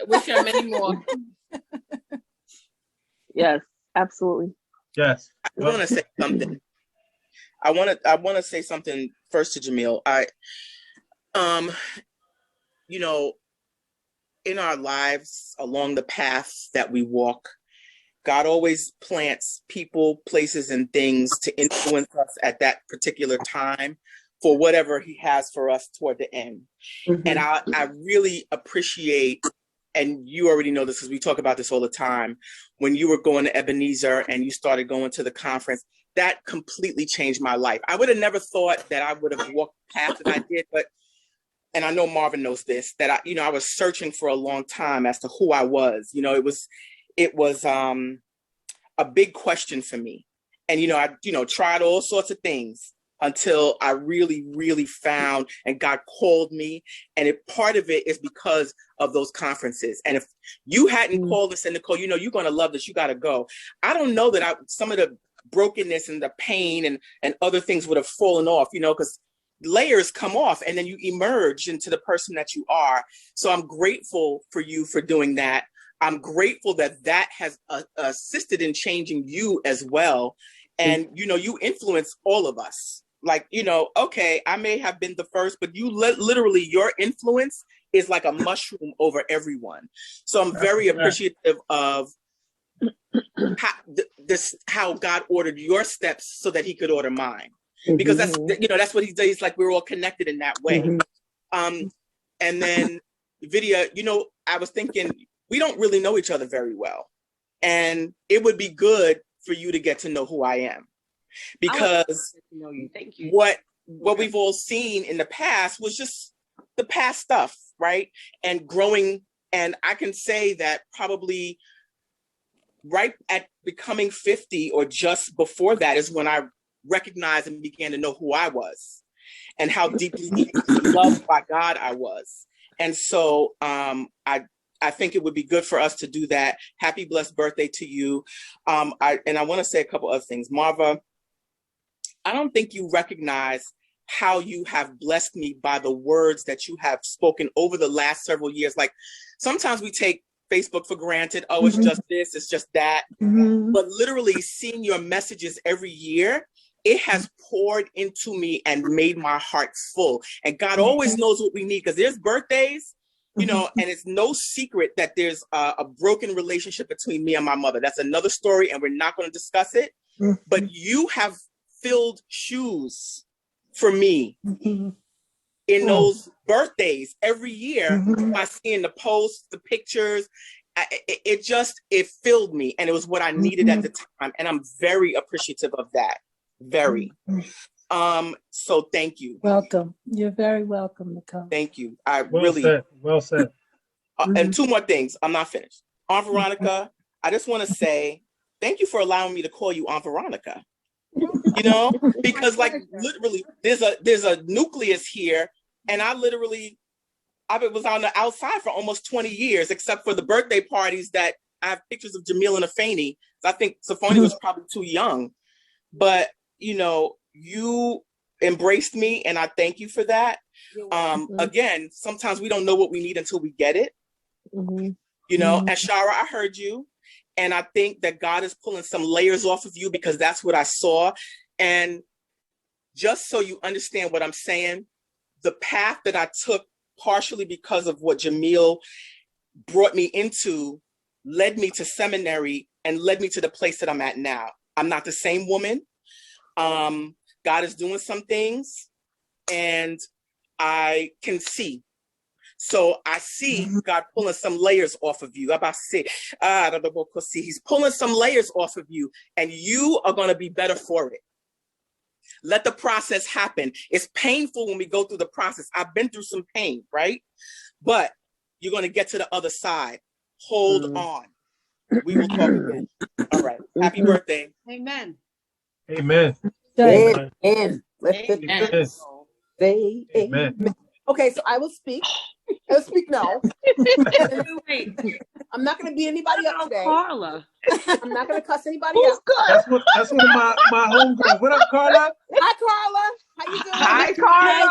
Wish you many more. Yes, absolutely. Yes. I want to say something. I want to say something first to Jemyl. You know, in our lives, along the paths that we walk, God always plants people, places, and things to influence us at that particular time for whatever he has for us toward the end. Mhm. And I really appreciate, and you already know this because we talk about this all the time, when you were going to Ebenezer and you started going to the conference, that completely changed my life. I would have never thought that I would have walked the path that I did, but, and I know Marvin knows this, that I was searching for a long time as to who I was. It was a big question for me. And, I tried all sorts of things until I really, really found, and God called me. And part of it is because of those conferences. And if you hadn't called and said, Nicole, you're going to love this, you got to go. I don't know that some of the brokenness and the pain and other things would have fallen off, because layers come off and then you emerge into the person that you are. So I'm grateful for you for doing that. I'm grateful that has assisted in changing you as well. And, you influence all of us. Like, okay, I may have been the first, but you literally, your influence is like a mushroom over everyone. So I'm very appreciative of how God ordered your steps so that he could order mine. Because that's what he does. He's like, we're all connected in that way. And then Vidya, I was thinking, we don't really know each other very well. And it would be good for you to get to know who I am. Because Thank you. what we've all seen in the past was just the past stuff, right? And growing, and I can say that probably right at becoming 50 or just before that is when I recognized and began to know who I was and how deeply loved by God I was. And so I think it would be good for us to do that. Happy blessed birthday to you. I want to say a couple other things. Marva, I don't think you recognize how you have blessed me by the words that you have spoken over the last several years. Like sometimes we take Facebook for granted. Oh, it's just this, it's just that. But literally seeing your messages every year, it has poured into me and made my heart full. And God always knows what we need, because there's birthdays, and it's no secret that there's a broken relationship between me and my mother. That's another story, and we're not going to discuss it. But you have filled shoes for me in those birthdays every year by seeing the posts, the pictures. It filled me, and it was what I needed at the time. And I'm very appreciative of that. Very. So thank you. Welcome. You're very welcome, Nicole. Thank you. Well said. And two more things. I'm not finished. Aunt Veronica, I just want to say thank you for allowing me to call you Aunt Veronica. Because like literally there's a nucleus here, and I was on the outside for almost 20 years, except for the birthday parties that I have pictures of Jemyl and Afeni. I think Safoni was probably too young, but you embraced me, and I thank you for that. Again, sometimes we don't know what we need until we get it. And Shara, I heard you. And I think that God is pulling some layers off of you, because that's what I saw. And just so you understand what I'm saying, the path that I took, partially because of what Jemyl brought me into, led me to seminary and led me to the place that I'm at now. I'm not the same woman. God is doing some things, and I can see. So I see God pulling some layers off of you. He's pulling some layers off of you, and you are going to be better for it. Let the process happen. It's painful when we go through the process. I've been through some pain, right? But you're going to get to the other side. Hold on. We will talk again. All right. Happy birthday. Amen. Amen. Amen. Amen. Say amen. Okay, so I will speak. I'll speak now. I'm not going to beat anybody up today. Carla. I'm not going to cuss anybody out. That's one of my homegirls. What up, Carla? Hi, Carla. How you doing? Hi, Carla.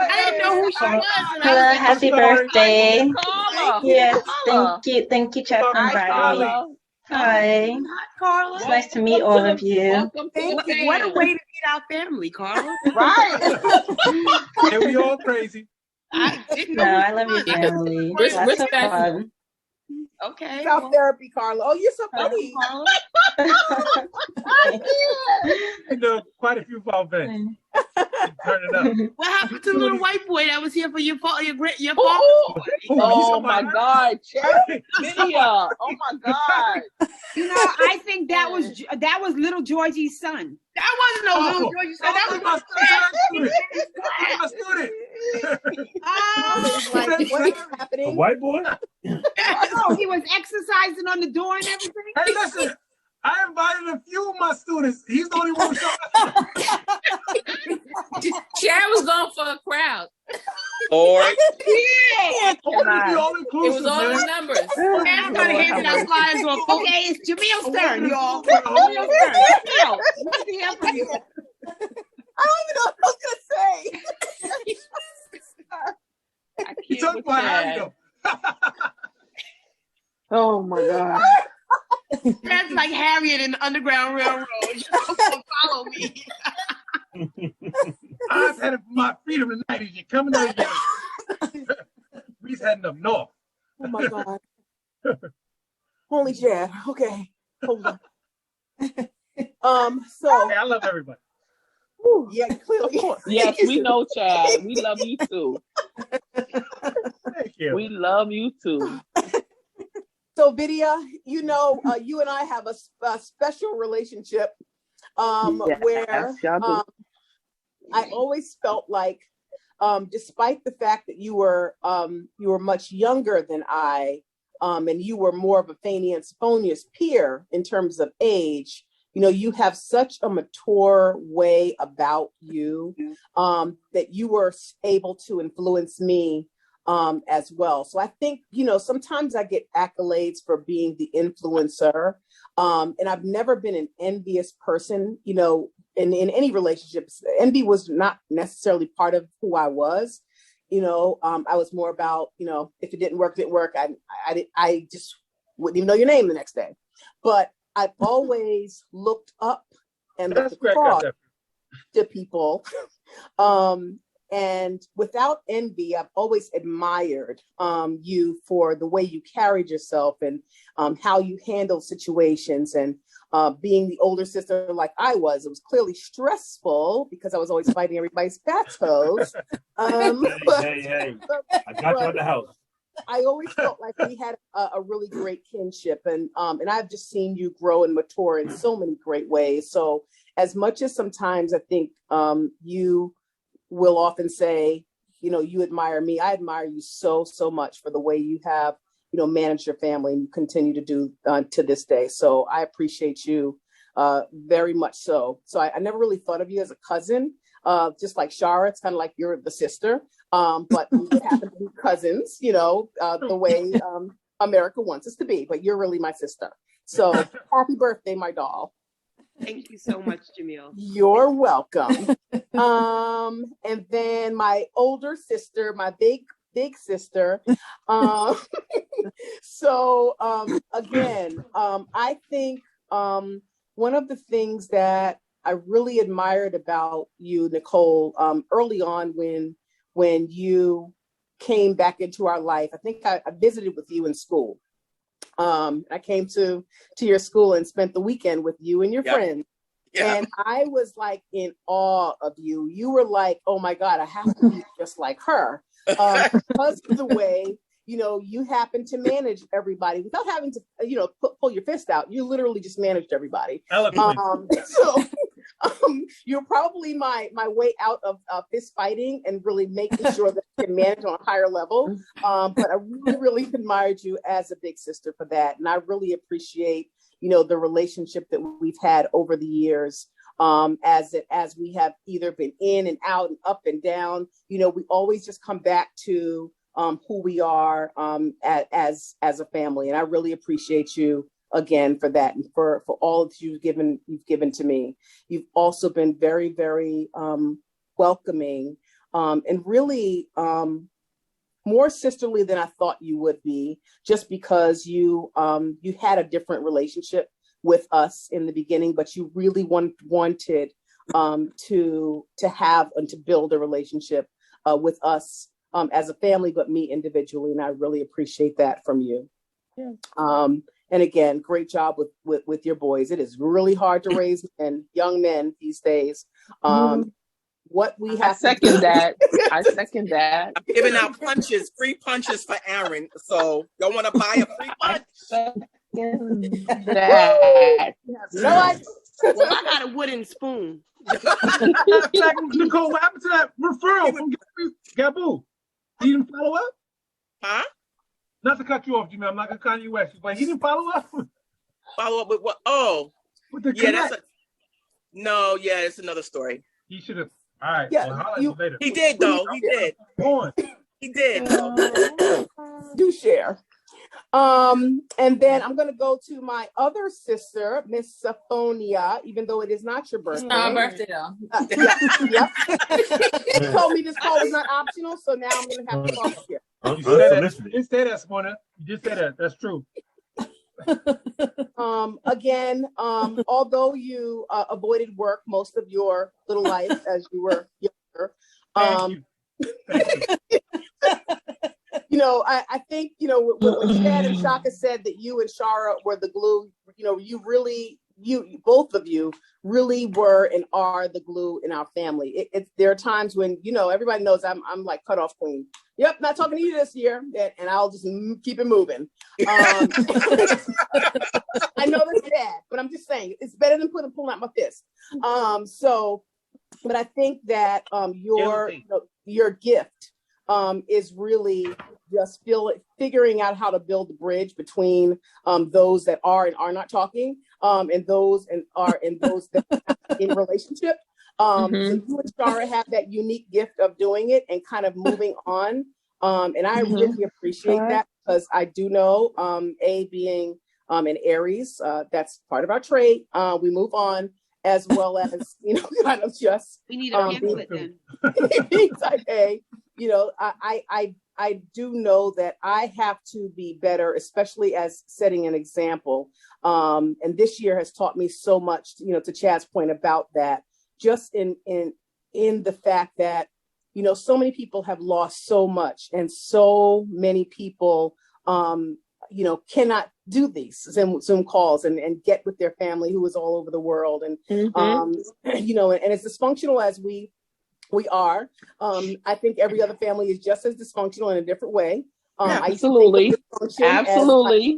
I didn't know who she was. And Hello, I was happy sorry. birthday. Carla. Yes, Carla. thank you, Chad, for Hi, inviting me. Carla. Hi, Hi, Carla. it's nice to meet all of you. Welcome to the What a fam. way to meet our family, Carla. Right. Yeah, we all crazy. I didn't No, know. I love your family. Res- Lots of respect. fun. Okay. Self therapy, Carla. Oh, you're so funny. Carla. I know quite a few of our vets. Turn it up. What happened to the little white boy that was here for your father? Your Ooh, father? ooh. Who, Oh you my somebody? God, Cherry Lydia. Oh my God. You know, I think that was little Georgie's son. That wasn't no little Georgie's son. That was my student. My student. It's like, what is A happening? white boy? oh, he was exercising on the door and everything. Hey, listen. I invited a few of my students. He's the only one who showed up. Cherry was going for a crowd. Or It was all It inclusive, was all man. the numbers. Everybody handing out flyers on. Okay, it's Jemyl's turn, y'all. Yeah. Jemyl's turn. Jemyl, let's hear from you. I don't even know what I was going to say. I You can't talking with about that. Harry, Oh, my God. That's like Harriet in the Underground Railroad. You don't follow me. I've had my freedom tonight. Is you coming out again? We's heading up north. Oh, my God. Holy Chad. Okay. Hold on. So, Hey, I love everybody. yeah, clearly. Yes, we know, Chad. We love you too. Thank you. We love you too. So, Vidya, you know, you and I have a special relationship where I always felt like, despite the fact that you were much younger than I, and you were more of a Phineas peer in terms of age, you know, you have such a mature way about you that you were able to influence me as well. So I think, you know, sometimes I get accolades for being the influencer. And I've never been an envious person, you know, in any relationships. Envy was not necessarily part of who I was. You know, I was more about, you know, if it didn't work, I just wouldn't even know your name the next day. But I've always looked up and looked across to people. And without envy, I've always admired you for the way you carried yourself and how you handled situations. And being the older sister like I was, it was clearly stressful because I was always fighting everybody's fat toes. Hey. I got you in the house. I always felt like we had a really great kinship, and I've just seen you grow and mature in so many great ways. So as much as sometimes I think you will often say, you know, you admire me, I admire you so much for the way you have, you know, managed your family and you continue to do to this day. So I appreciate you very much so. So I never really thought of you as a cousin, just like Shara. It's kind of like you're the sister, but we happen to be cousins, you know, the way America wants us to be. But you're really my sister. So happy birthday, my doll. Thank you so much, Jemyl. You're welcome. And then my older sister, my big sister. So again, I think one of the things that I really admired about you, Nicole, early on when you came back into our life, I think I visited with you in school. I came to your school and spent the weekend with you and your friends. Yeah. And I was like in awe of you. You were like, oh my God, I have to be just like her. Because of the way, you know, you happen to manage everybody without having to, you know, pull your fist out. You literally just managed everybody. You're probably my way out of fist fighting and really making sure that you can manage on a higher level. But I really admired you as a big sister for that. And I really appreciate, you know, the relationship that we've had over the years, as we have either been in and out and up and down. You know, we always just come back to who we are as a family. And I really appreciate you again for that, and for all that you've given to me. You've also been very, very welcoming, and really more sisterly than I thought you would be, just because you had a different relationship with us in the beginning, but you really wanted to have and to build a relationship with us as a family, but me individually, and I really appreciate that from you. Yeah. And again, great job with your boys. It is really hard to raise young men these days. What we have I second that. I second that. I'm giving out punches, free punches for Aaron. So y'all want to buy a free punch? That. Well, I got a wooden spoon. Nicole, what happened to that referral from Gaboo? He didn't follow up? Huh? Not to cut you off, Jemyl. I'm not gonna cut you off, but he didn't follow up. Follow up with what? Oh, with the it's another story. He should have. All right. Yeah, well, later. He did though. He did. Go on. He did. Do share. And then I'm going to go to my other sister, Miss Saphonia, even though it is not your birthday. It's not my birthday, though. You told me this call was not optional, so now I'm going to have to call here. You did say that, Simona. You did say that. That's true. Again, although you avoided work most of your little life as you were younger, Thank you. you know, I think, you know, when Chad and Shaka said that you and Shara were the glue, you know, you both of you really were and are the glue in our family. There are times when, you know, everybody knows I'm like cutoff queen. Yep, not talking to you this year, and I'll just keep it moving. I know that's bad, but I'm just saying it's better than pulling out my fist. But I think that your gift is really just figuring out how to build the bridge between those that are and are not talking, and those that are in relationship. So you and Shara have that unique gift of doing it and kind of moving on. And I really appreciate that, because I do know, being an Aries, that's part of our trait. We move on, as well as, you know, kind of just we need a pamphlet then. Type A. You know, I do know that I have to be better, especially as setting an example. And this year has taught me so much, you know, to Chad's point about that, just in the fact that, you know, so many people have lost so much, and so many people, you know, cannot do these Zoom calls and get with their family who is all over the world. And, you know, and as dysfunctional as we are, I think every other family is just as dysfunctional in a different way. Absolutely. Absolutely.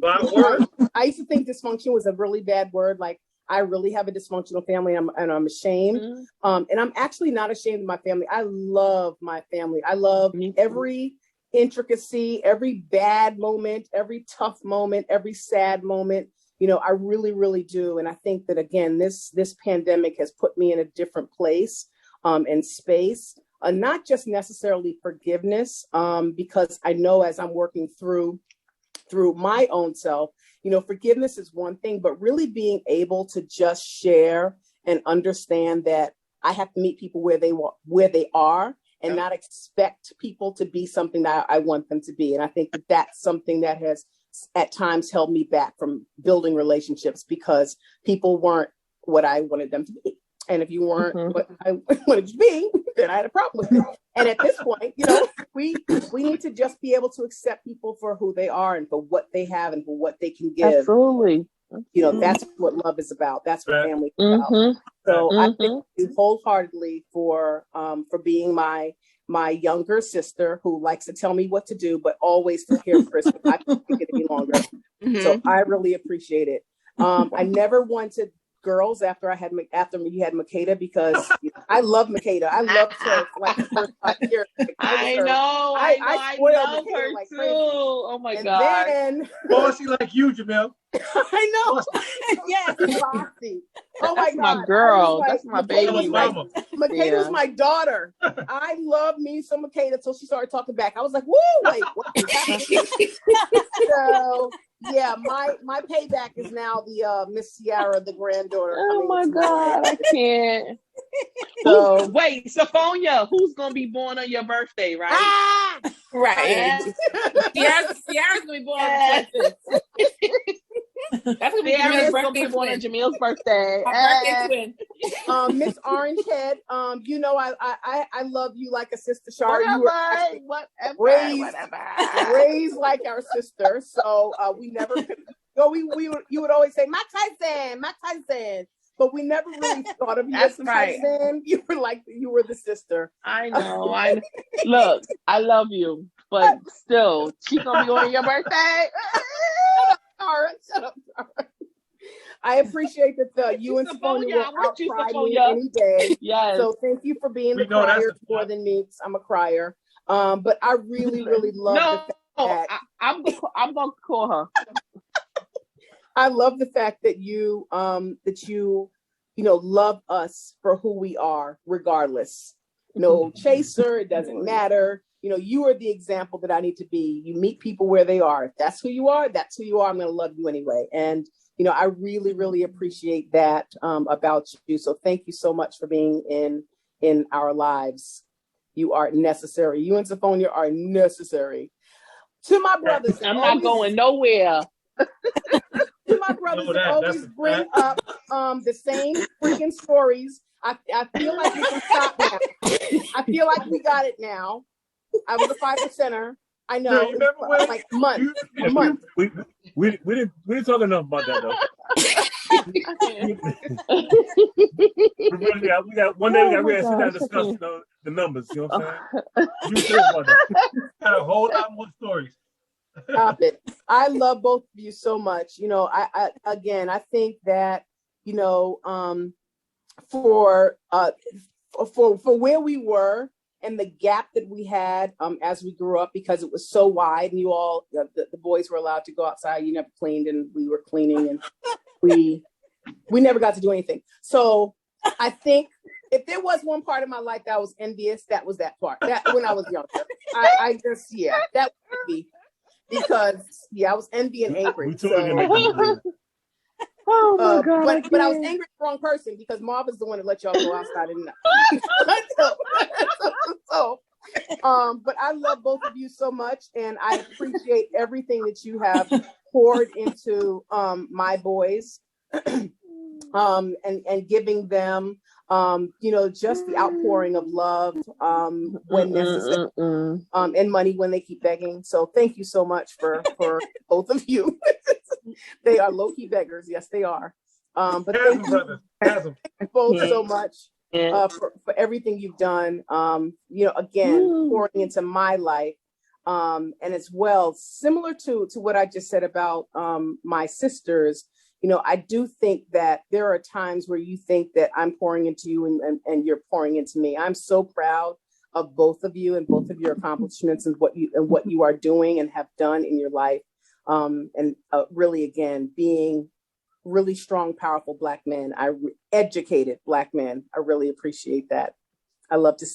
I used to think dysfunction was a really bad word. Like, I really have a dysfunctional family, and I'm ashamed. And I'm actually not ashamed of my family. I love my family. I love every intricacy, every bad moment, every tough moment, every sad moment. You know, I really, really do. And I think that, again, this pandemic has put me in a different place and space, not just necessarily forgiveness, because I know as I'm working through my own self, you know, forgiveness is one thing, but really being able to just share and understand that I have to meet people where they are, and not expect people to be something that I want them to be. And I think that that's something that has at times held me back from building relationships, because people weren't what I wanted them to be. And if you weren't what I wanted you to be, then I had a problem with it. And at this point, you know, we need to just be able to accept people for who they are and for what they have and for what they can give. Absolutely. You know, that's what love is about. That's what family is about. So I thank you wholeheartedly for being my younger sister who likes to tell me what to do, but always to hear Chris. I can't take it any longer. So I really appreciate it. I never wanted girls after you had Makeda, because I love Makeda. I loved her for like the first 5 years. I know. I love Makeda her like too. crazy. Oh my And God. then Bossy like you, Jemyl. I know. Yes, bossy. Oh my That's God. my girl. Like, That's my Makeda was baby. Makeda was Yeah. my daughter. I love me some Makeda until she started talking back. I was like, woo, wait, what is happening? So yeah, my payback is now the Miss Ciara, the granddaughter. Oh my God, I can't. So Wait, Sophia, who's gonna be born on your birthday, right? Right. Ciara's gonna be born on the 25th. That's gonna be Jemyl's birthday born on twin. Jemyl's birthday. Her birthday twin. Miss Orangehead, you know I love you like a sister, Shar. You were actually raised like our sister, so we never could. So you would always say my cousin, but we never really thought of you as cousin. You were the sister. I know. Look, I love you, but still, she's gonna be on your birthday. Shut up. I appreciate that you and Sophia will outcry me any day. Yes. So thank you for being the crier more than me, because I'm a crier. But I really love the fact that I'm gonna call her. I love the fact that you love us for who we are, regardless. No chaser, it doesn't matter. You are the example that I need to be. You meet people where they are. If that's who you are, that's who you are. I'm going to love you anyway. And, I really appreciate that about you. So thank you so much for being in our lives. You are necessary. You and Sophia are necessary. To my brothers. I'm not going nowhere. To my brothers that always bring up the same freaking stories. I feel like we can stop now. I feel like we got it now. I was a 5%er. I know. You remember when, like a month. We didn't talk enough about that though. we got one day we got to sit down and discuss the numbers. You know what I'm saying? You talk about that. Got a whole lot more stories. Stop it. I love both of you so much. I think that for where we were and the gap that we had as we grew up, because it was so wide, and you all the boys were allowed to go outside. You never cleaned, and we were cleaning, and we never got to do anything. So I think if there was one part of my life that I was envious, that was that part. That when I was younger, that would be. Because I was envy and angry. Oh my God! But I was angry at the wrong person, because Marv is the one that let y'all go outside and but I love both of you so much, and I appreciate everything that you have poured into my boys, and giving them just the outpouring of love when necessary, and money when they keep begging. So thank you so much for both of you. They are low-key beggars. Yes, they are. But thank you both so much for everything you've done. Again, pouring into my life. And as well, similar to what I just said about my sisters, I do think that there are times where you think that I'm pouring into you and you're pouring into me. I'm so proud of both of you and both of your accomplishments and what you are doing and have done in your life. Really, again, being really strong, powerful Black men, educated Black men. I really appreciate that. I love to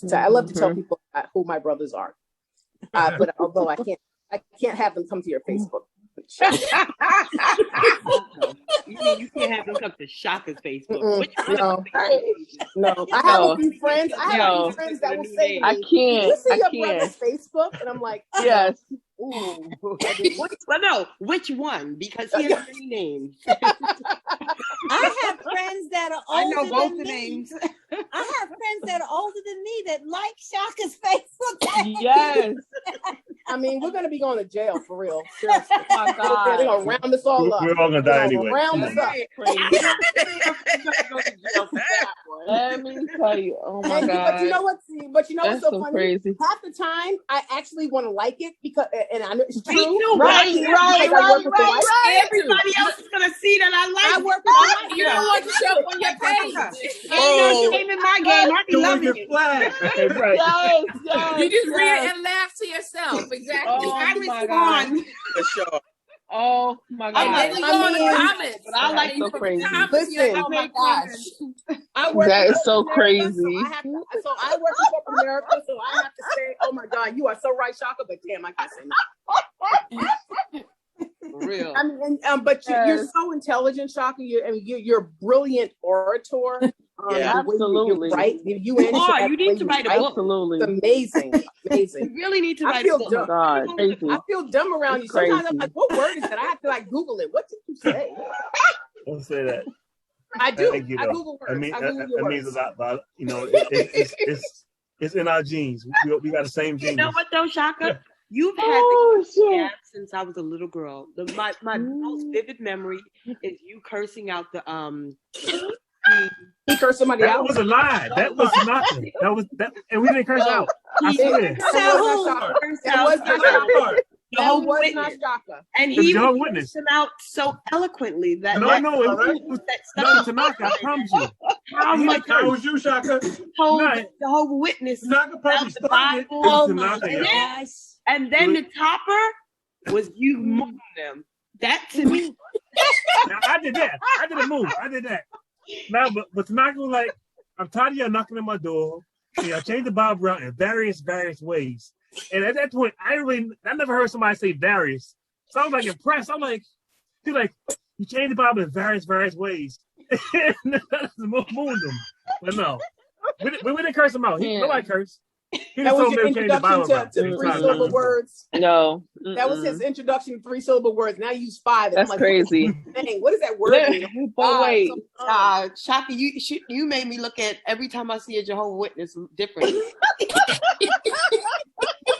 tell people who my brothers are, but although I can't have them come to your Facebook. You can't have them come to Shaka's Facebook. No. I have a few friends. That will say to me, I can't. You see your brother's Facebook, and I'm like, yes. Ooh. Which one? Because he has many names. I have friends that are older I know both than the me. names. I have friends that are older than me that like Shaka's Facebook page. Yes. I mean, we're going to be going to jail for real. Seriously. Oh my God. They're going to round us all up. We're all going to die anyway. Round us up. Let me tell you. Oh my God. But you know what's so funny? Crazy. Half the time, I actually want to like it because, and I know it's true. Right. Everybody else is going to see that I like it. You don't want to show up on your page. Ain't no shame in my game. I be loving it. Right. Yes. You just read it and laugh to yourself. Exactly. Oh, I my respond. God. For sure. Oh my And God. then you go in the comments. But I like so crazy. Listen, oh my gosh. I work That in is so corporate America, crazy. so I work in corporate America, so I have to say, oh my God, you are so right, Shaka, but damn, I can't say no. For real. I mean, but you're so intelligent, Shaka. You're a brilliant orator. Yeah, absolutely. Right? You need to write a book. Absolutely. It's amazing. Amazing. You really need to write I a feel book. God, crazy. I feel dumb around It's you. Sometimes crazy. I'm like, what word is that? I have to like Google it. What did you say? Don't say that. I do. Thank you, I though. Google words. I mean, I Google your that words. means a lot, but you know, it's in our genes. We got the same genes. You know what though, Shaka? You've had the app since I was a little girl. My most vivid memory is you cursing out the He cursed somebody out. That was a lie. That was nothing. And we didn't curse out. I swear. That was not Shaka. And he cursed him out so eloquently that No, it was Tanaka. I promise you. How much That was you, Shaka? told the whole witness Tanaka probably the Bible. Oh my gosh. And then the topper was you moving them. That to me. Now, I did that. I did a move. I did that. Now, but Tanaka was like, I'm tired of y'all knocking on my door. I changed the Bible around in various ways. And at that point, I never heard somebody say various. So I was like impressed. I'm like, he's like, you changed the Bible in various ways. And that's mooned him. But no, we didn't curse him out. Nobody cursed. That was your introduction to 3-syllable words. No. That was his introduction to 3-syllable words. Now you use 5. That's crazy. Dang, what does that word mean? But wait. Shaka, you made me look at every time I see a Jehovah's Witness different.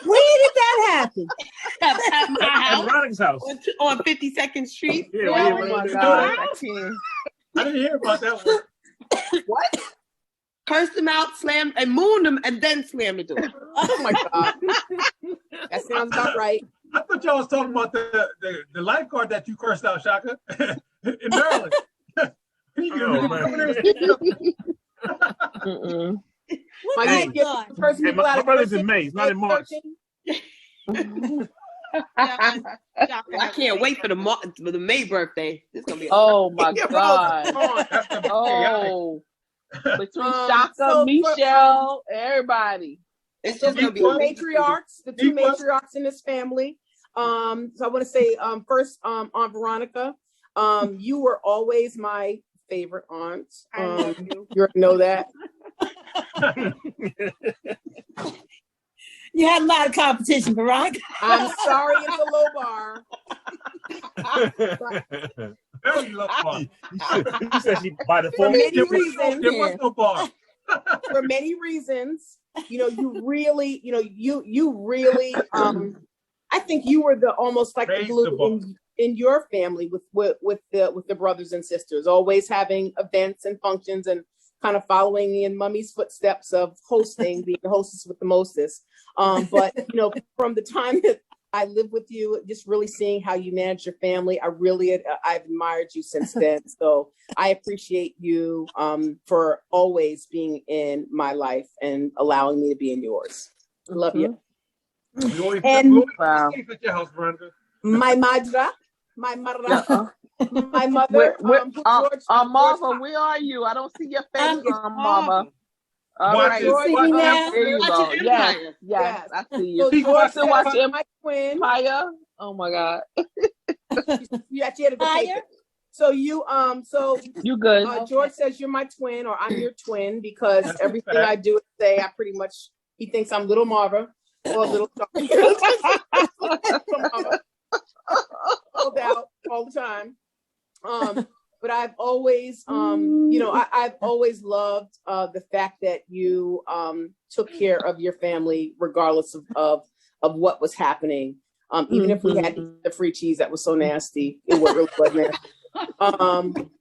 Where did that happen? At my house. Veronic's house. On 52nd Street. Yeah, oh my God. I can't. I didn't hear about that one. What? Cursed him out, slammed, and mooned him, and then slammed the door. Oh my God. That sounds about right. I thought y'all was talking about the lifeguard that you cursed out, Shaka, in Maryland. My brother's in May, not in March. I can't wait for the May birthday. This is gonna be. Oh my God! Oh, between Shaka, Michelle, everybody. It's just gonna be matriarchs. The two matriarchs in this family. So I want to say first, Aunt Veronica. You were always my favorite aunt. You already know that. You had a lot of competition, Veronica. I'm sorry, it's a low bar. Very low bar. You said she by the For many reasons. There was no bar. For many reasons, you really, I think you were almost like the glue in your family with the brothers and sisters, always having events and functions and kind of following in Mummy's footsteps of hosting, being the hostess with the mostest. But from the time that I lived with you, just really seeing how you manage your family, I've admired you since then. So I appreciate you for always being in my life and allowing me to be in yours. Love you. And my madra, my mother. Marva, where are you? I don't see your face, Marva. All right. There you go. Yes, I see you. People still watching my twin. Empire. Oh my God. You actually had to go take it. So you good. George says you're my twin, or I'm your twin, because everything I do and say, he thinks I'm little Marva or little out all the time. But I've always, I've always loved the fact that you took care of your family regardless of what was happening. Even if we had the free cheese that was so nasty, it really was nasty.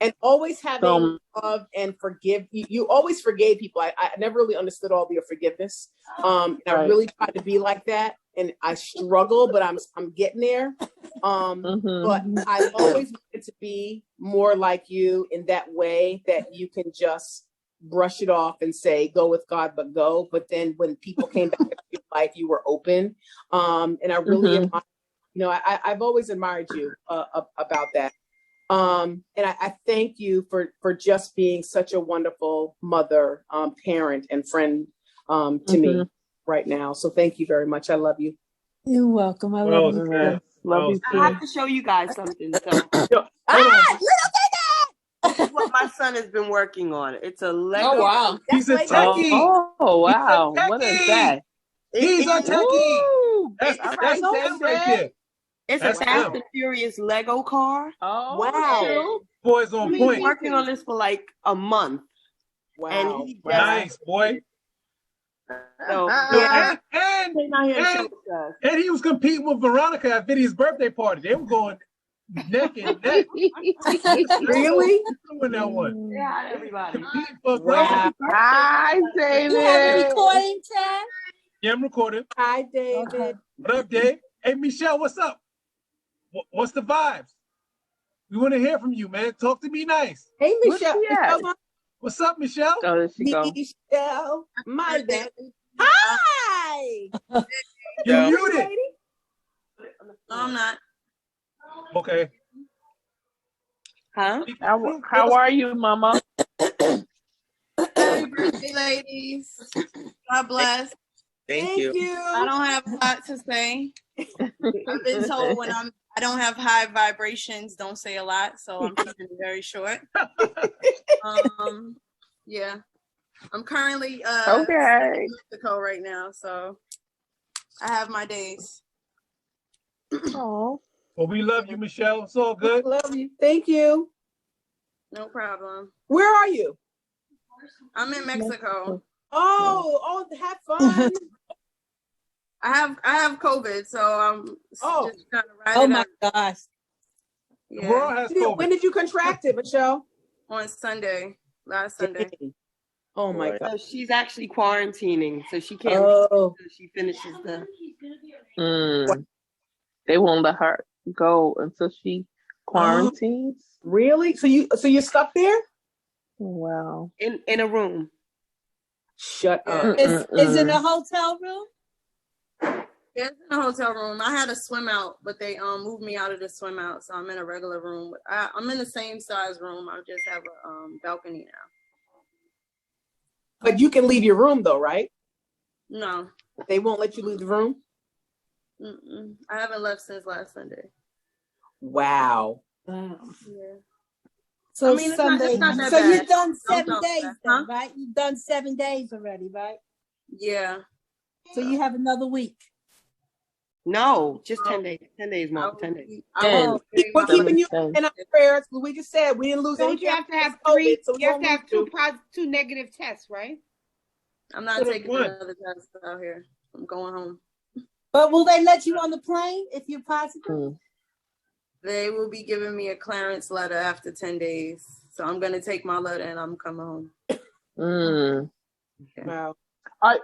And always having love and forgive. You always forgave people. I never really understood all your forgiveness. And I really tried to be like that. And I struggle, but I'm getting there. But I always wanted to be more like you in that way that you can just brush it off and say, go with God, but go. But then when people came back into your life, you were open. And I really admire You know, I've always admired you about that. And I thank you for just being such a wonderful mother, parent, and friend to me right now. So thank you very much. I love you. You're welcome. I love you. Love you too. I have to show you guys something. So. This is what my son has been working on. It's a Lego. Oh, wow. He's a techie. Oh, wow. What is that? He's a techie. That's right there. It's a Fast and Furious Lego car. Oh, wow. Boy's on point. He's working on this for like a month. Wow. And he Nice, boy. So, and he was competing with Veronica at Vinny's birthday party. They were going neck and neck. Really? Doing that one. Yeah, everybody. Wow. Hi, David. You have a recording, Chad? Yeah, I'm recording. Hi, David. Okay. What up, Dave? Hey, Michelle, what's up? What's the vibes? We want to hear from you, man. Talk to me nice. Hey, Michelle. What's up, Michelle? Oh, there she go. Michelle, my baby. Hi. You're muted. No, I'm not. Okay. Huh? How are you, Mama? Happy birthday, ladies. God bless. Thank you. I don't have a lot to say. I've been told when I don't have high vibrations, don't say a lot, so I'm keeping it very short. Yeah. I'm currently in Mexico right now, so I have my days. Oh. Well, we love you, Michelle. It's all good. Love you. Thank you. No problem. Where are you? I'm in Mexico. Oh, have fun. I have COVID, so I'm just trying to ride it out. Oh my gosh. Yeah. The world has COVID. When did you contract it, Michelle? On Sunday, last Sunday. Oh my God. So she's actually quarantining, so she can't leave until she finishes the. They won't let her go until she quarantines. Really? So you're stuck there? Wow. In a room. Shut up. Is it a hotel room? Yeah, it's in a hotel room. I had a swim out, but they moved me out of the swim out, so I'm in a regular room. I'm in the same size room. I just have a balcony now. But you can leave your room though, right? No. They won't let you leave the room? I haven't left since last Sunday. Wow. Yeah. So I mean, Sunday. it's not that so bad. you've done 7 Don't days that, then, right? You've done 7 days already, right? Yeah. So you have another week. No, just 10 days. 10 days, Mom. 10 days. We're keeping you in our prayers. We just said we didn't lose any. You have to have COVID, you have to have two negative tests, right? I'm not taking another test out here. I'm going home. But will they let you on the plane if you're positive? They will be giving me a clearance letter after 10 days. So I'm going to take my letter and I'm coming home. Okay. Wow.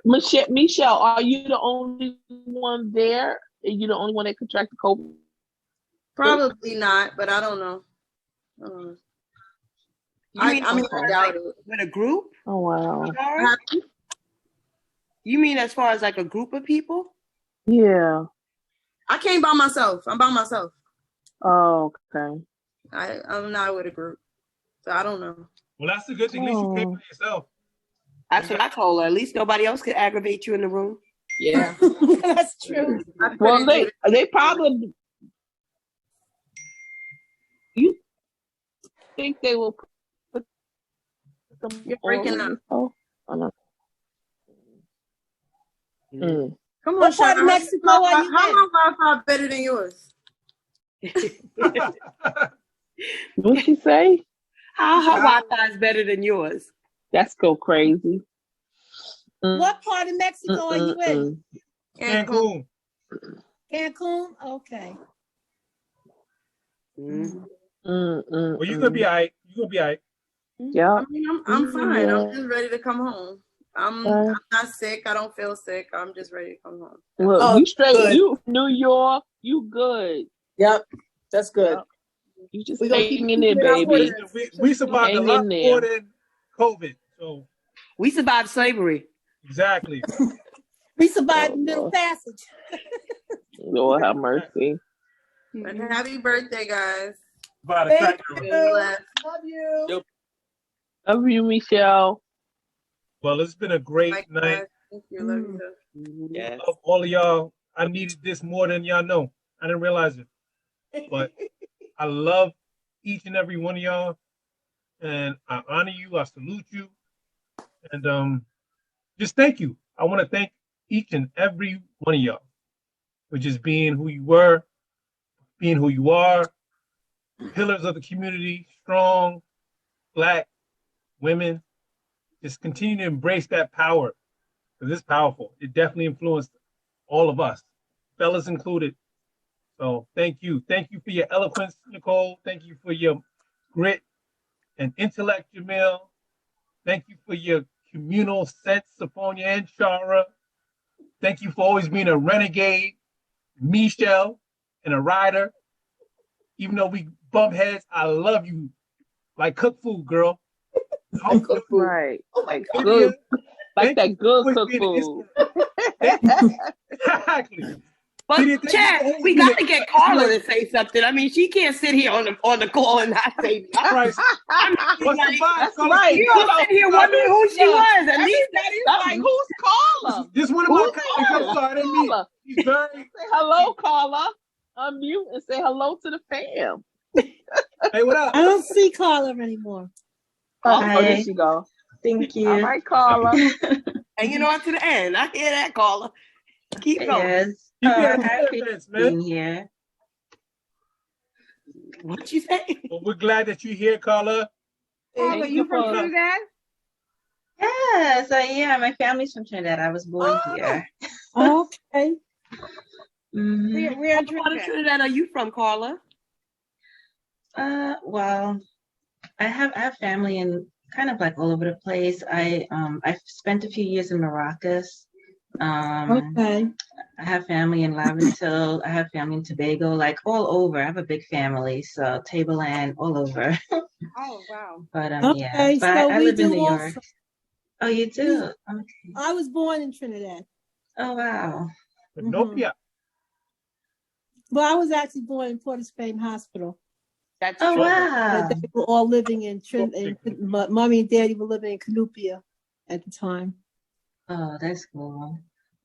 Michelle, are you the only one there? Are you the only one that contracted COVID? Probably not, but I don't know. I doubt it. With a group? Oh, wow. You mean as far as like a group of people? Yeah. I came by myself. I'm by myself. Oh, okay. I'm not with a group. So I don't know. Well, that's a good thing. At least you came by yourself. That's what I told her. At least nobody else could aggravate you in the room. Yeah. That's true. Well, they probably... You think they will put them... You're breaking up. Oh, no. Come on, what part of Mexico are you How my Wi-Fi better than yours? What'd she say? How her Wi-Fi is better than yours? That's go crazy. What part of Mexico are you in? Cancun. Cancun? Okay. Well, you could be all right. You could be all right. Yeah. I mean, I'm fine. I'm just ready to come home. I'm not sick. I don't feel sick. I'm just ready to come home. Look, you straight. Good. You New York. You good. Yep. That's good. You just hanging in there, baby. We survived a lot more than COVID. So we survived slavery. Exactly. We survived the Middle Passage. Lord have mercy. But happy birthday, guys. Thank you. Love you. Love you, Michelle. Well, it's been a great night. Thank you. Love you. Yes. Love all of y'all. I needed this more than y'all know. I didn't realize it. But I love each and every one of y'all. And I honor you. I salute you. And just thank you. I want to thank each and every one of y'all for just being who you were, being who you are, pillars of the community, strong, Black women. Just continue to embrace that power, because it's powerful. It definitely influenced all of us, fellas included. So thank you. Thank you for your eloquence, Nicole. Thank you for your grit and intellect, Jemyl. Thank you for your communal sense, Sophia and Shara. Thank you for always being a renegade, Michelle, and a rider. Even though we bump heads, I love you. Like cook food, girl. Cook food. Right. Like good. Like that good cook food. Exactly. But Chad, we got to get Carla to say something. I mean, she can't sit here on the call and not say nothing. Right. That's right. You don't sit here wondering who she was. At least that's like, who's Carla? This one of my colleagues. I'm sorry, I didn't mean it. She's very. Say hello, Carla. Unmute and say hello to the fam. Hey, what up? I don't see Carla anymore. Oh, there she go. Thank you. All right, Carla. Hanging on to the end. I hear that, Carla. Keep going. Yes. Happy being here. What you say? Well, we're glad that you're here, Carla. Carla, you from Trinidad? Yes, I am. My family's from Trinidad. I was born here. Okay. Mm-hmm. Where in Trinidad are you from, Carla? Well, I have family in kind of like all over the place. I've spent a few years in Maracas. Okay. I have family in Laventille. I have family in Tobago, like all over. I have a big family, so Tableland, all over. Oh wow! But okay, yeah, but so I we live in do New York. also. Oh, you do? Okay. I was born in Trinidad. Oh wow. Nopia. Well, I was actually born in Port of Spain Hospital. That's Oh true. wow. But they were all living in Trinidad. Mommy and Daddy were living in Canupia at the time. Oh, that's cool.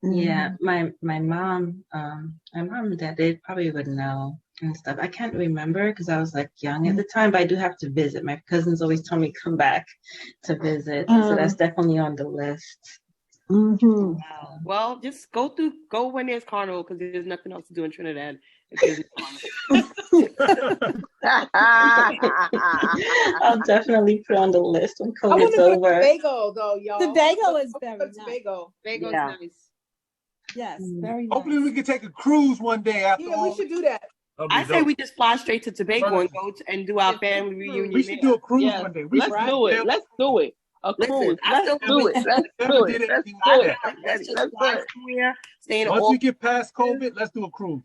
Yeah, my mom and dad, they probably would know and stuff. I can't remember because I was like young at the time, but I do have to visit. My cousins always tell me come back to visit, so that's definitely on the list. Mm-hmm. Wow. Well, just go when there's carnival because there's nothing else to do in Trinidad. I'll definitely put on the list when I want COVID's to go to over. Tobago, though, y'all. Tobago is very nice. Tobago's Yeah. nice. Yes, very nice. Hopefully we can take a cruise one day after Yeah, all. we should do that. I say we just fly straight to Tobago and go and do our family reunion. We should do a cruise Yes. one day. Let's do it. Let's do it. A cruise. I Let's still do it. Let's do it. Let's do it. Let's just Let's do fly it. somewhere. Stay in Once we get past COVID, let's do a cruise.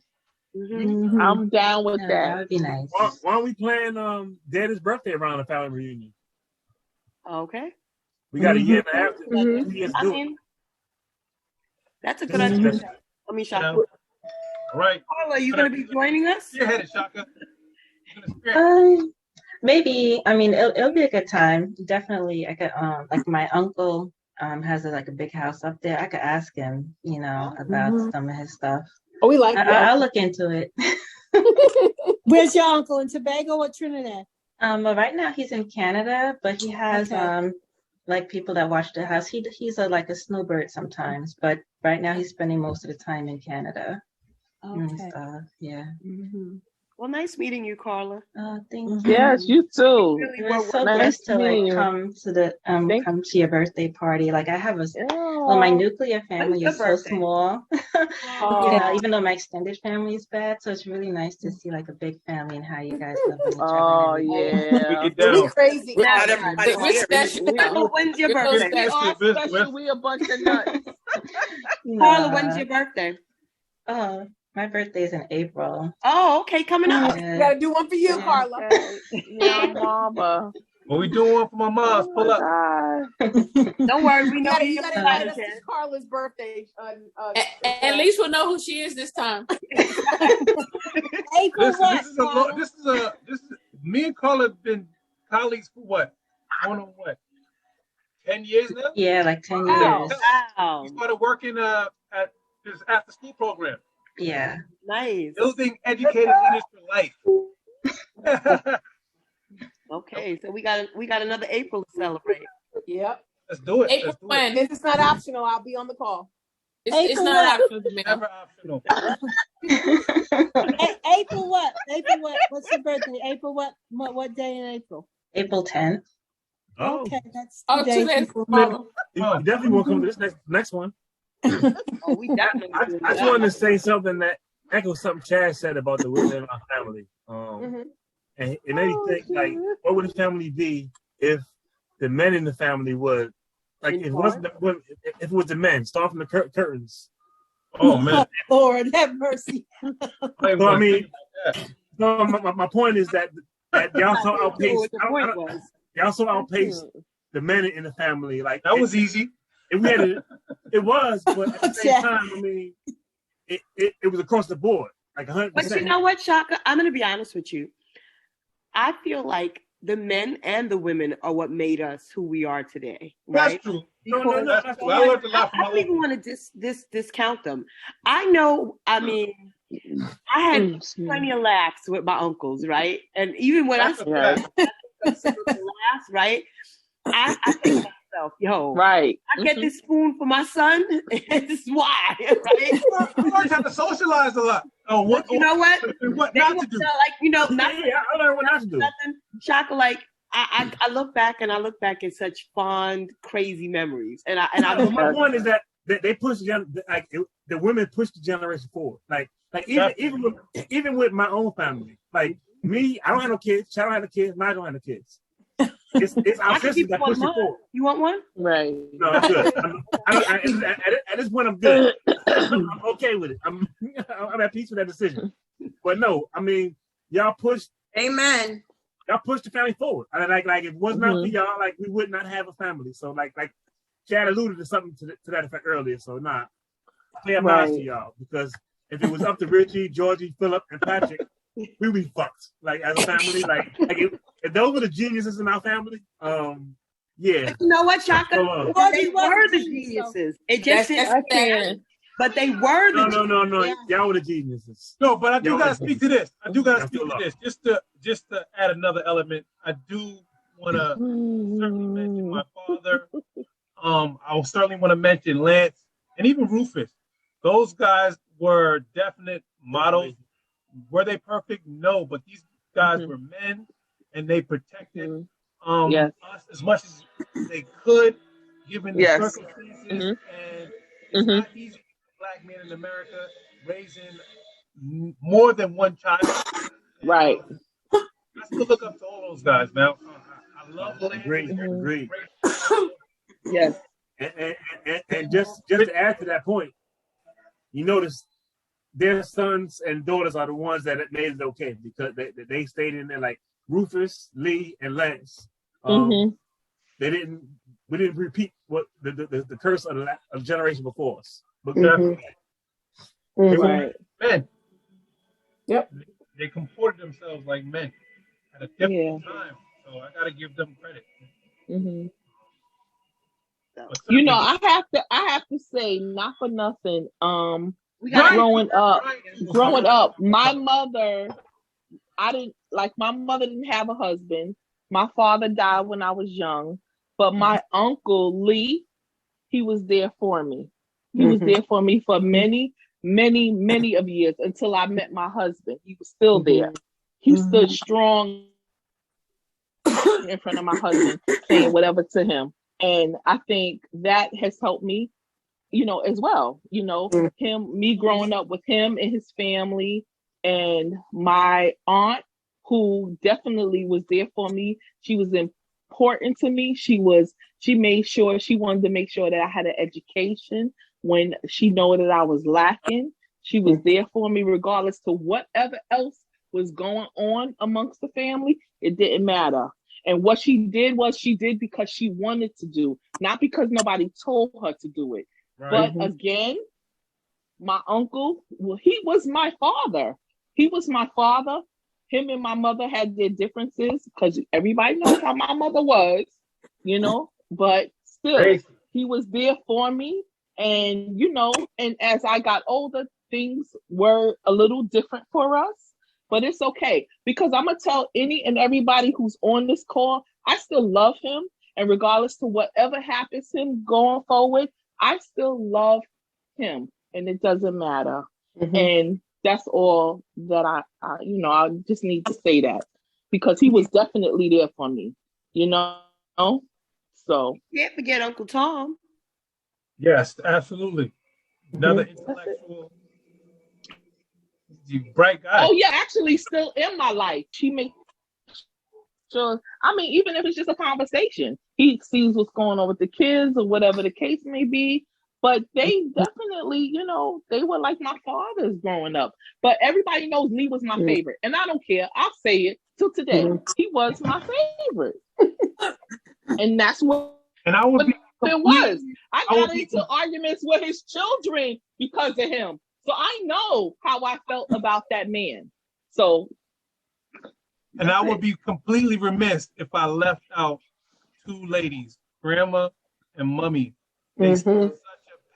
I'm down with That that. would be nice. Why don't we plan Daddy's birthday around a family reunion? Okay. We got a year and a half to 2 years to I do it. mean, that's a good idea. I mean, Shaka. All right. Carla, are you going to be joining us? You're headed, Shaka. Maybe. I mean, it'll be a good time. Definitely. I could like my uncle has a big house up there. I could ask him, about some of his stuff. Oh, we like that. I'll look into it. Where's your uncle, in Tobago or Trinidad? Well, right now he's in Canada, but he has people that watch the house. He's a snowbird sometimes, but right now he's spending most of the time in Canada. And stuff. Yeah. Well, nice meeting you, Carla. Thank you. Yes, you too. It was so nice to come to the come to your birthday party. Like I have my nuclear family is so small. Even though my extended family is bad, so it's really nice to see a big family and how you guys love each other. Oh yeah, we're crazy. We're special. When's your birthday? We are special. We a bunch of nuts. Carla, when's your birthday? My birthday is in April. Oh, okay, coming up. We gotta do one for you, Carla. Yeah, mama. When we do one for my moms, pull up. Don't worry, we know you gotta invite us to Carla's birthday. At least we'll know who she is this time. This is me and Carla have been colleagues for what? Going on what? 10 years now? Yeah, like 10 years. Wow. We started working at this after school program. Yeah. Nice. Building educated leaders for life. Okay, so we got another April to celebrate. Yep. Let's do it. April when? If it's not optional, I'll be on the call. It's not optional to me. Never optional. April what? April what? What's your birthday? April what? What day in April? April 10th. Oh. Okay, that's 2 days tomorrow. You definitely won't come to this next one. Oh, we definitely. I just wanted to say something that echoes something Chad said about the women in our family. And it made me think, like, what would the family be if the men in the family would, like, if it wasn't if it was the men, start from the curtains. Oh man, Lord have mercy. So I mean, no, my point is that y'all so outpaced. Y'all so outpaced the men in the family. Like that was easy. If we had it was, but at the same time, I mean, it was across the board, like 100%. But you know what, Shaka? I'm gonna be honest with you. I feel like the men and the women are what made us who we are today. Right? That's true. No, that's true. I learned a lot from I don't even want to discount them. I know. I mean, I had plenty of laughs with my uncles, right? And even when I said laughs, right? I think to myself, yo, right. I get this spoon for my son. This is why, right? You learned how to socialize a lot. Oh, what? You know what? What not to do? Like, you know, I learned what not to do. Nothing. Shaka, like I look back at such fond, crazy memories, and my point is that they push the women push the generation forward. Like even with my own family, like me, I don't have no kids. Chad don't have no kids. I don't have no kids. It's our sisters that push it forward. You want one? Right. No, I'm good. At this point, I'm good. I'm okay with it. I'm at peace with that decision. But no, I mean, y'all pushed. Amen. Y'all pushed the family forward. Like if it was not for y'all, like we would not have a family. So like Chad alluded to something to that effect earlier. So I pay homage to y'all, because if it was up to Richie, Georgie, Philip, and Patrick, we be fucked. Like as a family, like if those were the geniuses in our family, yeah. But you know what, Shaka? They were the geniuses. It just didn't. But they were the No. Yeah. Y'all were the geniuses. No, but I do gotta speak to this. Just to add another element. I do want to certainly mention my father. I will certainly want to mention Lance and even Rufus. Those guys were definite models. Were they perfect? No, but these guys were men, and they protected us as much as they could, given the circumstances. And it's not easy. Black man in America raising more than one child. Right. I still look up to all those guys, man. I love them. Great. Yes. And just to add to that point, you notice their sons and daughters are the ones that made it okay, because they stayed in there, like Rufus, Lee, and Lance. We didn't repeat what the curse of the generation before us. But they were men. Yep. They comported themselves like men at a different time. So I gotta give them credit. You know, I have to say, not for nothing. Growing up, my mother didn't have a husband. My father died when I was young, but my uncle Lee, he was there for me. He was there for me for many of years until I met my husband. He was still there. He stood strong in front of my husband, saying whatever to him. And I think that has helped me, you know, as well. You know, me growing up with him and his family, and my aunt, who definitely was there for me. She was important to me. She wanted to make sure that I had an education when she knew that I was lacking. She was there for me regardless to whatever else was going on amongst the family. It didn't matter. And what she did was she did because she wanted to do, not because nobody told her to do it. Right. But again, my uncle, well, he was my father. He was my father. Him and my mother had their differences because everybody knows how my mother was, you know, but still, he was there for me. And, you know, and as I got older, things were a little different for us, but it's okay because I'm going to tell any and everybody who's on this call, I still love him. And regardless to whatever happens to him going forward, I still love him and it doesn't matter. And that's all that I I just need to say that because he was definitely there for me, you know? So. Can't forget Uncle Tom. Yes, absolutely. Another intellectual, bright guy. Oh yeah, actually still in my life. She makes sure, I mean, even if it's just a conversation, he sees what's going on with the kids or whatever the case may be. But they definitely, you know, they were like my fathers growing up. But everybody knows Lee was my favorite. And I don't care. I'll say it till today. He was my favorite. And that's what it was. I got into arguments with his children because of him. So I know how I felt about that man. So. And I would be completely remiss if I left out two ladies, Grandma and Mummy. They set such a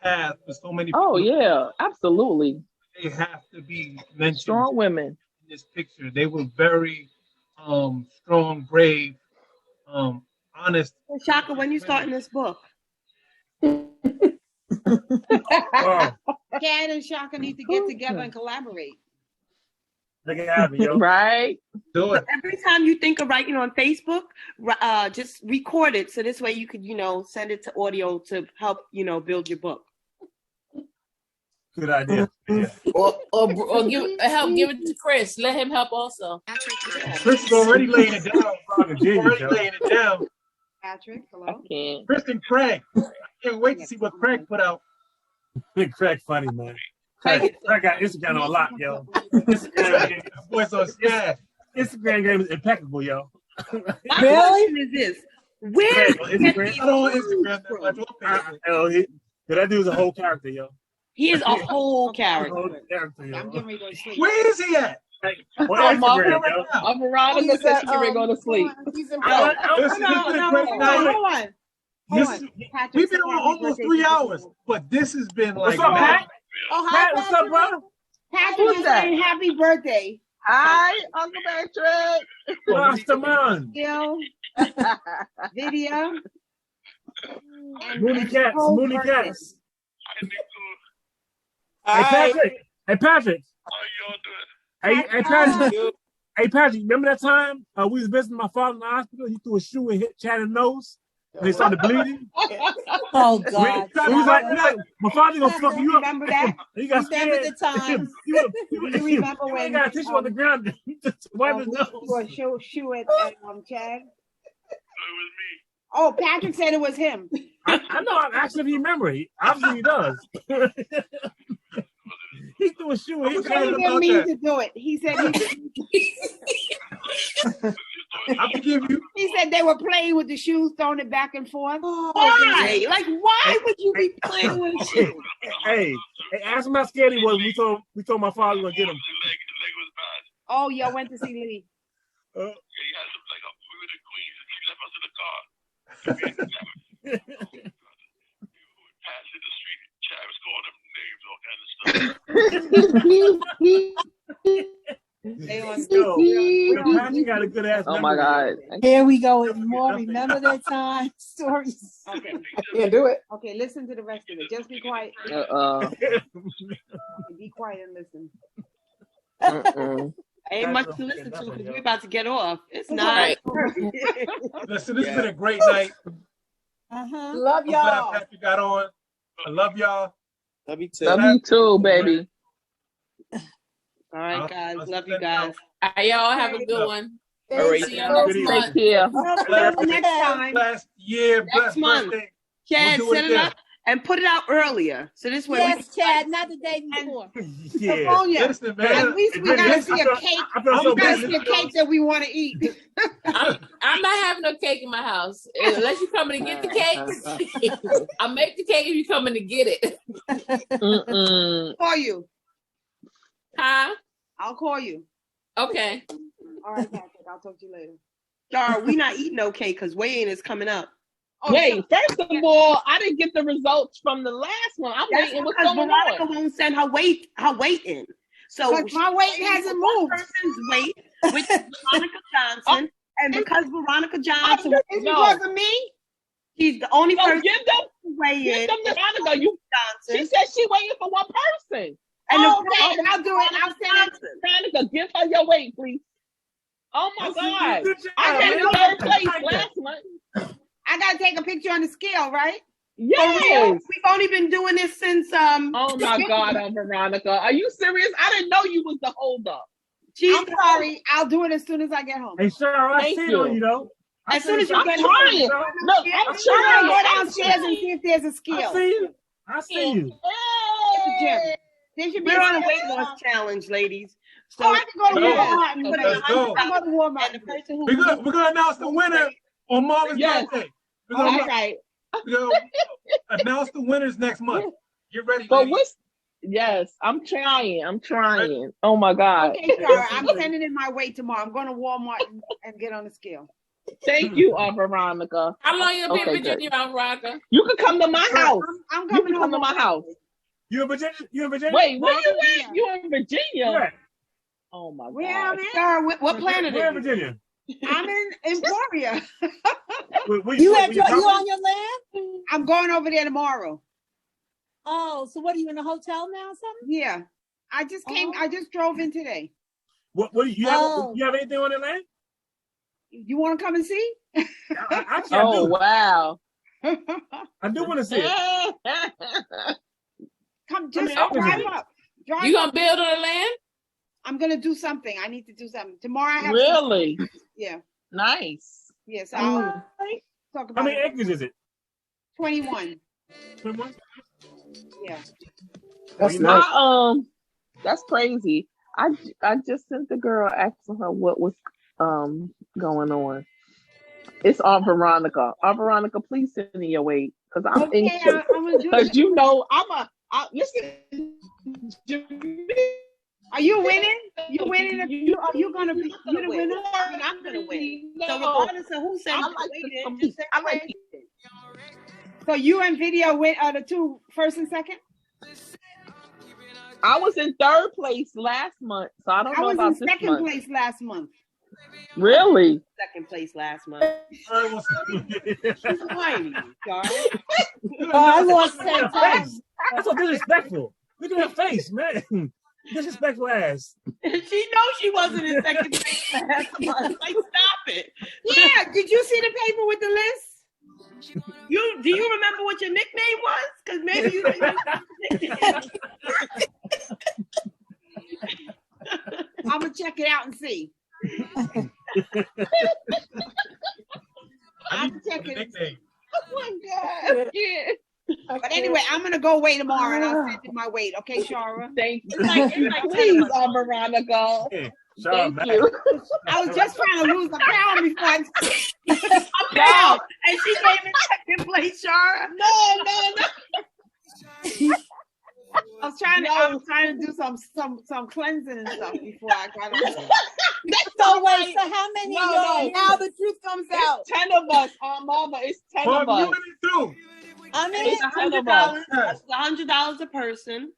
path for so many people. Oh, yeah, absolutely. They have to be mentioned. Strong women. In this picture. They were very strong, brave, honest. Well, Shaka, when you starting this book? Chad and Shaka need to get together and collaborate. Look at me, yo. Right. Do it. Every time you think of writing on Facebook, just record it so this way you could, you know, send it to audio to help, you know, build your book. Good idea. Yeah. Or give it to Chris. Let him help also. Chris is already laying it down. Patrick, hello. Chris and Craig. I can't wait to see what Craig put out. Craig funny, man. Craig got Instagram on lock, yo. Instagram game is impeccable, yo. Really? Is this? Where? I don't Instagram that much. That dude's a whole character, yo. He is a whole character. I'm getting ready to go to sleep. Where is he at? I'm Veronica said she can go to sleep. Hold on. We've been on almost 3 hours, but this has been like. What's up, Pat? Oh, hi, Pat, what's up, brother? Patrick is saying happy birthday. Hi, Uncle Patrick. Rastaman. Video. Mooney Cats. Hey, Patrick. Hey, Patrick. How you doing? Hey, Patrick, remember that time we was visiting my father in the hospital? He threw a shoe and hit Chad's nose? And they started bleeding? Oh, God. He was like, my father gonna fuck you up. Remember that? He got scared. Remember the time? You remember when he got a tissue on the ground? Wipe his nose. For a shoe at Chad? Oh, Patrick said it was him. I know. I'm asking if he remember. Obviously he does. He threw a shoe. He didn't mean to do it. He said I forgive you. He said they were playing with the shoes, throwing it back and forth. Why? Like, why would you be playing with shoes? Hey, ask him how scared he was. We told my father to get him. Oh, y'all went to see Lee. We were the Queens, and she left us in the car. Passing the street, Chad was calling them names, all kinds of Patrick got a good ass. Oh my God! Here we go with more. Remember that time stories. Okay, I can't do it. Okay, listen to the rest of it. Just be quiet. Be quiet and listen. Ain't much to listen to because we're about to get off. It's not. Listen, this has been a great night. Love y'all. I'm glad Patrick got on. I love y'all. Love you too. Love you too, baby. All right, guys. Love you guys. All right, y'all have a good one. All right. See y'all next month. Take care. Next time. Last year, Next month. Chad, set it up and put it out earlier. So this way. Yes, Chad, not the day before. Yeah. Listen, man. At least we gotta see a cake. I feel so We gotta bad. see a cake that we want to eat. I'm not having no cake in my house unless you coming to get the cake. I'll make the cake if you coming to get it. Call you. Huh? I'll call you. Okay. All right, Patrick. I'll talk to you later. Star, we not eating no cake because weigh-in is coming up. Wait, first of all, I didn't get the results from the last one. I'm waiting. What's going Veronica on? won't send her weight in. So my weight hasn't moved. One person's weight, which is Veronica Johnson, and because Veronica Johnson is because of me. She's the only person give them Veronica. Johnson. She said she waiting for one person. And okay, I'll do it. I'll send it. Veronica, give her your weight, please. Oh my God! I came in third place last month. I gotta take a picture on the scale, right? Yes. We've only been doing this since Oh my God, Veronica, are you serious? I didn't know you was the holdup. I'm sorry. I'll do it as soon as I get home. Hey, Sarah, I see on you though. As soon as you get home. Look, I'm trying to go downstairs and see if there's a scale. I see you. I see you. Jim, there should be We're on a weight loss challenge, ladies. So I can go to Walmart and put it. Let's go. I'm going to Walmart. And the person who We're gonna announce the winner on Marvin's birthday. We're gonna announce the winners next month. Get ready. But yes, I'm trying. Oh my God. Okay, Sarah, I'm sending in my weight tomorrow. I'm going to Walmart and get on the scale. Thank you, Veronica. How long you been in Virginia, Veronica? You can come to my house. I'm coming home to my house. You in Virginia? Wait, where you at? You in Virginia? Where? Oh my God. Where I'm in? Sarah, what planet Where are in Virginia? I'm in Emporia. You on your land? I'm going over there tomorrow. Oh, so what are you in a hotel now or something? Yeah. I just came. I just drove in today. What do you have? You have anything on the land? You want to come and see? Actually, I do. Wow. I do want to see it. Come, just drive up. You gonna build on the land? I'm gonna do something. I need to do something tomorrow. I have really. Yeah. Nice. Yes. I'll talk about. How many acres is it? 21. 21. Yeah. That's nice. That's crazy. I just sent the girl asking her what was going on. It's on Veronica. Veronica, please send me your weight because I'm anxious. Because you know listen. Are you winning? You winning? Are you gonna be? You the winner? I'm gonna win. So regardless of who sends the weight in, just send the weight in. So you and Video win the two first and second? I was in third place last month, so I don't know about this month. I was in second place last month. Really? Second place last month. I lost 10 times. That's so disrespectful. Look at her face, man. Disrespectful ass. She knows she wasn't in second place last month. Like, stop it. Yeah. Did you see the paper with the list? Do you remember what your nickname was? Because maybe you didn't. I'm gonna check it out and see. I'm checking it. Oh my God. Yeah. But anyway, I'm gonna go weigh tomorrow and I'll send you my weight. Okay, Shara? Thank you. Please, Veronica. Thank you. I was just trying to lose a pound before I pound. And she came in second place, Shara. No. I was trying to do some cleansing and stuff before I got on. So wait, so how many? Now the truth comes out. It's 10 of us, Mama. It's 10 of us. I mean, it's $100. That's $100 a person.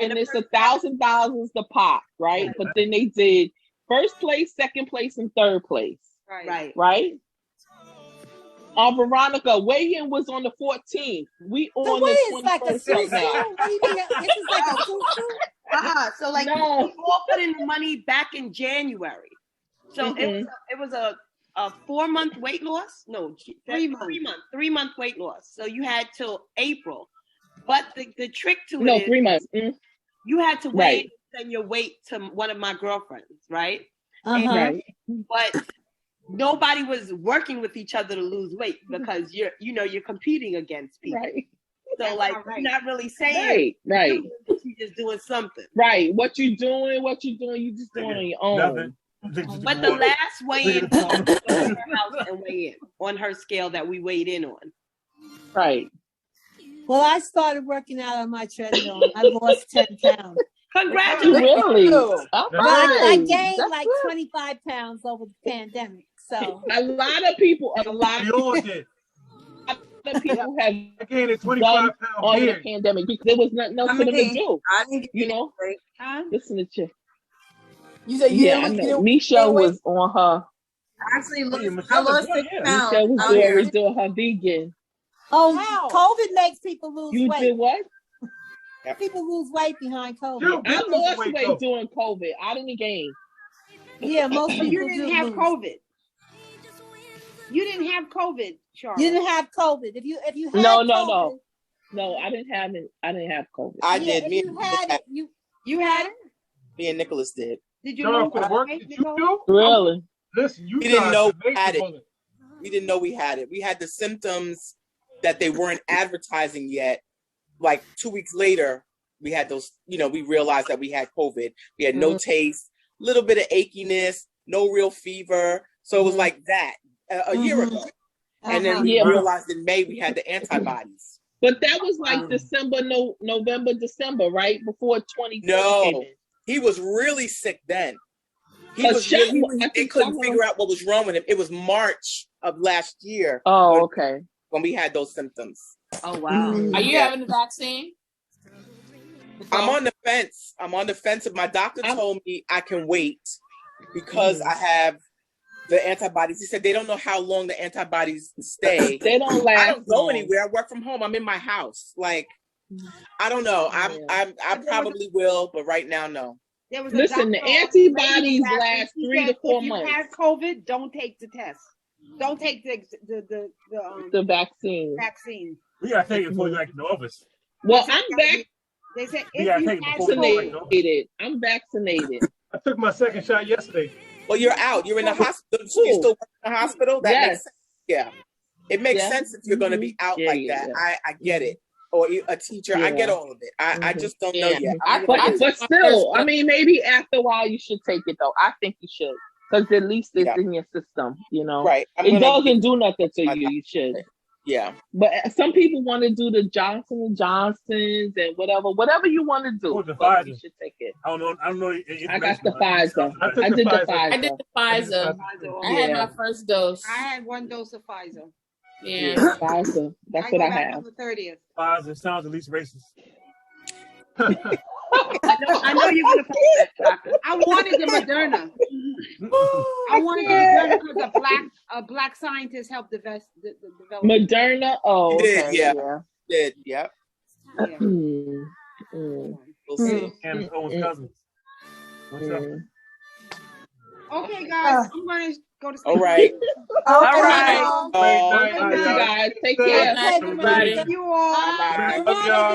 And it's $1,000 the pot, right? But then they did first place, second place, and third place. Right? Veronica, weigh-in was on the 14th. We on the 21st right now. This is like a tutu? So like we all put in the money back in January. So it was a 4-month weight loss. No, 3 month weight loss. So you had till April. But the trick to it is 3 months. You had to weigh and send your weight to one of my girlfriends, right? But nobody was working with each other to lose weight because you're competing against people. Right. So you're not really saying right. You're just doing something. Right. What you doing, you just doing on your own. Nothing. But the last weigh-in was her house and weigh in on her scale that we weighed in on. Right. Well, I started working out on my treadmill and I lost 10 pounds. Congratulations. Really? But I gained That's like good. 25 pounds over the pandemic. So A lot of people We all did. people have I gained a 25 done pound on the beard. pandemic because there was nothing else for them to do. I didn't get You know, huh? listen to you. You said you Yeah, I didn't know. lose Michelle weight? was on her. Actually, I Michelle lost was 6 good, pounds. Michelle was out here. always doing her vegan. oh, COVID makes people lose You weight. did what? People lose weight behind COVID. I lost weight during COVID. I didn't gain. Yeah, most So people you didn't do have lose. COVID. You didn't have COVID, Charlotte. You didn't have COVID. If you had No, COVID, no. I didn't have it. I didn't have COVID. I yeah, did. if Me you had it, you had it. me and Nicholas did. Did you Charles, lose for work, weight, did you Nicole? do? Really? Listen, you We didn't guys know are we had it. bullet. We didn't know we had it. We had the symptoms that they weren't advertising yet. Like 2 weeks later, we had those, we realized that we had COVID. We had no taste, little bit of achiness, no real fever. So it was like that a year ago. And then we realized in May we had the antibodies. But that was like December, November, December, right? Before 2020 came No, in. he was really sick then. They They couldn't figure out what was wrong with him. It was March of last year. Oh, okay. When we had those symptoms. Oh, wow. Are you having the vaccine? I'm on the fence. If my doctor told me I can wait because I have the antibodies. He said they don't know how long the antibodies stay. They don't last. I don't go long. anywhere. I work from home. I'm in my house. Like, I don't know. I probably will, but right now, no. There was Listen, the antibodies last 3 to 4 months. If you have COVID, don't take the test. Don't take the vaccine. Vaccine. We gotta take it before you like the office. Well, I'm back. They said We if gotta you take it had before we COVID, go to I'm vaccinated. I took my second shot yesterday. Well, you're out. You're in the hospital. So you still work in the hospital? That makes sense. Yeah. It makes sense if you're going to be out like that. I get it. Or a teacher. I get all of it. I just don't know yet. But still, I mean, maybe after a while you should take it, though. I think you should. Because at least it's in your system, Right. It doesn't do nothing to you. You should. Yeah. But some people want to do the Johnson & Johnsons and whatever you want to do. But you should take it. I don't know. I got the Pfizer. I did the Pfizer. I had my first dose. I had 1 dose of Pfizer. Yeah. Pfizer. That's what I have. On the 30th. Pfizer sounds at least racist. I know you're gonna find that, doctor. I wanted the Moderna. I wanted the Moderna because a black scientist helped develop Moderna. Oh, okay. Did yep. We'll see. And Owen's cousins. What's up? Okay, guys, I'm gonna go to sleep. All right. All right. Good night, Guys, take care. Thank you all. Love y'all.